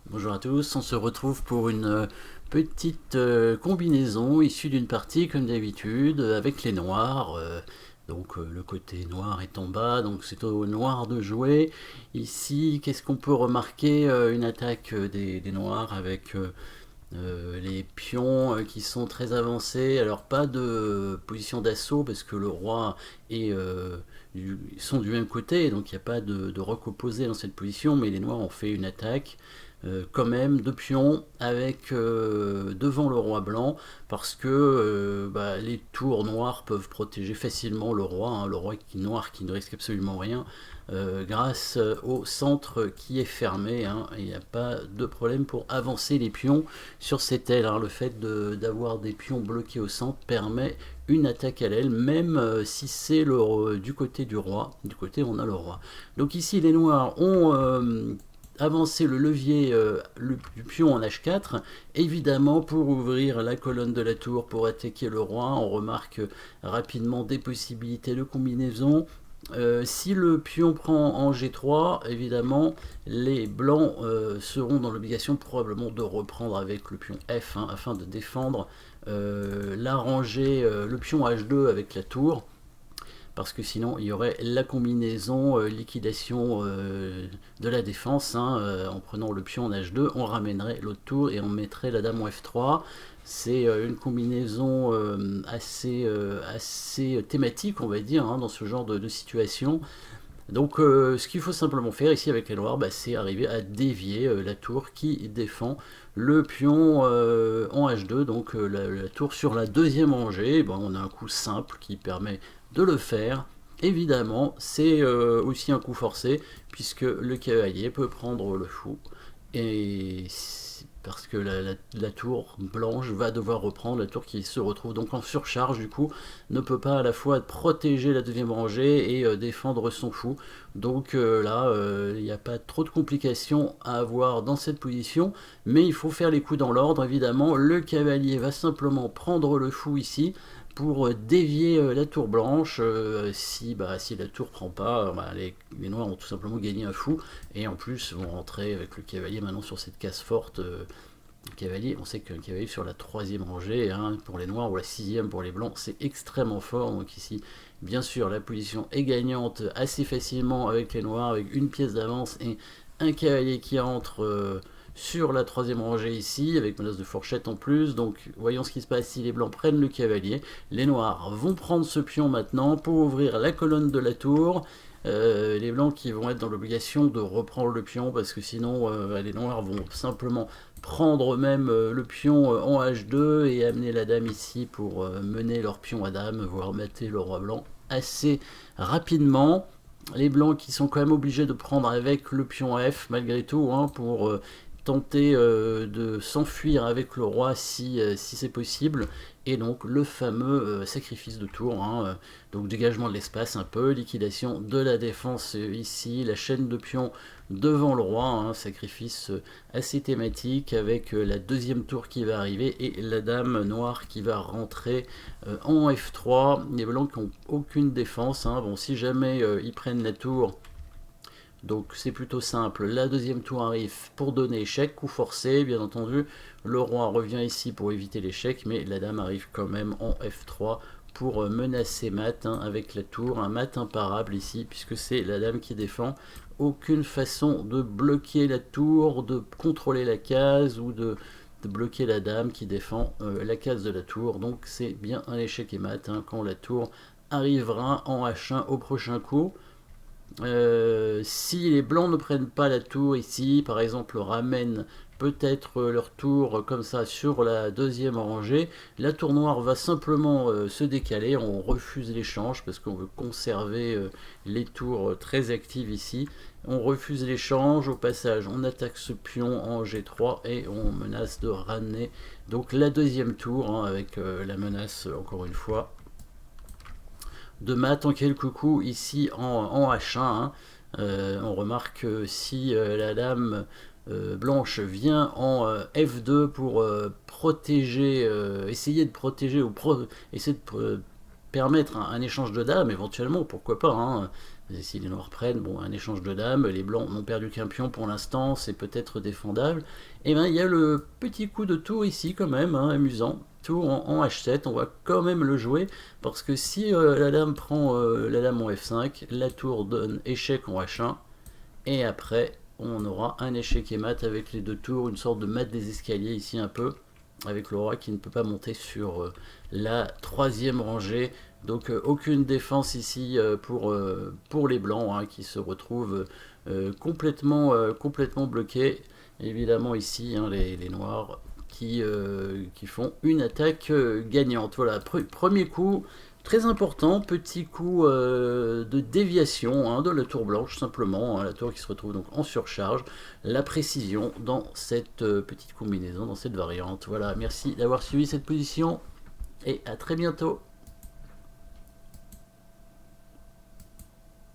Bonjour à tous, on se retrouve pour une petite combinaison issue d'une partie comme d'habitude avec les noirs. Le côté noir est en bas, donc c'est au noir de jouer. Ici, qu'est-ce qu'on peut remarquer? Une attaque des noirs avec les pions qui sont très avancés. Alors pas de position d'assaut parce que le roi et sont du même côté, donc il n'y a pas de roc opposé dans cette position, mais les noirs ont fait une attaque quand même de pions avec devant le roi blanc parce que les tours noirs peuvent protéger facilement le roi, hein, le roi noir qui ne risque absolument rien grâce au centre qui est fermé, hein, il n'y a pas de problème pour avancer les pions sur cette aile, hein. Le fait d'avoir des pions bloqués au centre permet une attaque à l'aile, même si c'est du côté du roi, du côté où on a le roi. Donc ici les noirs ont avancer le levier du pion en H4, évidemment pour ouvrir la colonne de la tour pour attaquer le roi. On remarque rapidement des possibilités de combinaison. Si le pion prend en G3, évidemment, les blancs seront dans l'obligation probablement de reprendre avec le pion F, hein, afin de défendre la rangée, le pion H2 avec la tour, parce que sinon il y aurait la combinaison liquidation de la défense, hein, en prenant le pion en H2, on ramènerait l'autre tour et on mettrait la dame en F3. C'est une combinaison assez thématique, on va dire, hein, dans ce genre de situation. Donc ce qu'il faut simplement faire ici avec les noirs, c'est arriver à dévier la tour qui défend le pion en H2, donc la tour sur la deuxième rangée. On a un coup simple qui permet de le faire. Évidemment, c'est aussi un coup forcé, puisque le cavalier peut prendre le fou, et parce que la tour blanche va devoir reprendre, la tour qui se retrouve donc en surcharge, du coup, ne peut pas à la fois protéger la deuxième rangée et défendre son fou. Donc là, il n'y a pas trop de complications à avoir dans cette position, mais il faut faire les coups dans l'ordre, évidemment. Le cavalier va simplement prendre le fou ici, pour dévier la tour blanche. Si la tour prend pas, les noirs ont tout simplement gagné un fou, et en plus vont rentrer avec le cavalier maintenant sur cette case forte. Cavalier, on sait qu'un cavalier sur la troisième rangée, hein, pour les noirs, ou la sixième pour les blancs, c'est extrêmement fort. Donc ici, bien sûr, la position est gagnante assez facilement avec les noirs, avec une pièce d'avance et un cavalier qui entre sur la troisième rangée ici, avec menace de fourchette en plus. Donc voyons ce qui se passe si les blancs prennent le cavalier. Les noirs vont prendre ce pion maintenant pour ouvrir la colonne de la tour. Les blancs qui vont être dans l'obligation de reprendre le pion, parce que sinon les noirs vont simplement prendre même le pion en H2 et amener la dame ici pour mener leur pion à dame, voire mater le roi blanc assez rapidement. Les blancs qui sont quand même obligés de prendre avec le pion F malgré tout, hein, pour tenter de s'enfuir avec le roi si c'est possible, et donc le fameux sacrifice de tour, hein, donc dégagement de l'espace un peu, liquidation de la défense ici, la chaîne de pions devant le roi, hein, sacrifice assez thématique avec la deuxième tour qui va arriver et la dame noire qui va rentrer en F3. Les blancs qui n'ont aucune défense, hein. Bon, si jamais ils prennent la tour, donc c'est plutôt simple, la deuxième tour arrive pour donner échec, coup forcé, bien entendu, le roi revient ici pour éviter l'échec, mais la dame arrive quand même en F3 pour menacer mat, hein, avec la tour, un mat imparable ici, puisque c'est la dame qui défend. Aucune façon de bloquer la tour, de contrôler la case, ou de bloquer la dame qui défend la case de la tour, donc c'est bien un échec et mat, hein, quand la tour arrivera en H1 au prochain coup. Si les blancs ne prennent pas la tour ici, par exemple ramènent peut-être leur tour comme ça sur la deuxième rangée, la tour noire va simplement se décaler, on refuse l'échange parce qu'on veut conserver les tours très actives ici, on refuse l'échange, au passage on attaque ce pion en G3 et on menace de ramener donc la deuxième tour, hein, avec la menace encore une fois de mat en quelques coups ici en H1, hein. On remarque que si la dame blanche vient en F2 pour protéger, essayer de protéger ou essayer de permettre un échange de dames, éventuellement, pourquoi pas, hein. Et si les noirs prennent, bon, un échange de dames, les blancs n'ont perdu qu'un pion pour l'instant, c'est peut-être défendable. Et bien il y a le petit coup de tour ici quand même, hein, amusant. Tour en H7, on va quand même le jouer, parce que si la dame prend la dame en F5, la tour donne échec en H1, et après on aura un échec et mat avec les deux tours, une sorte de mat des escaliers ici un peu, avec le roi qui ne peut pas monter sur la troisième rangée. Donc aucune défense ici pour les blancs, hein, qui se retrouvent complètement bloqués. Évidemment ici, hein, les noirs qui font une attaque gagnante. Voilà, premier coup. Très important, petit coup de déviation, hein, de la tour blanche simplement, hein, la tour qui se retrouve donc en surcharge, la précision dans cette petite combinaison, dans cette variante. Voilà, merci d'avoir suivi cette position et à très bientôt.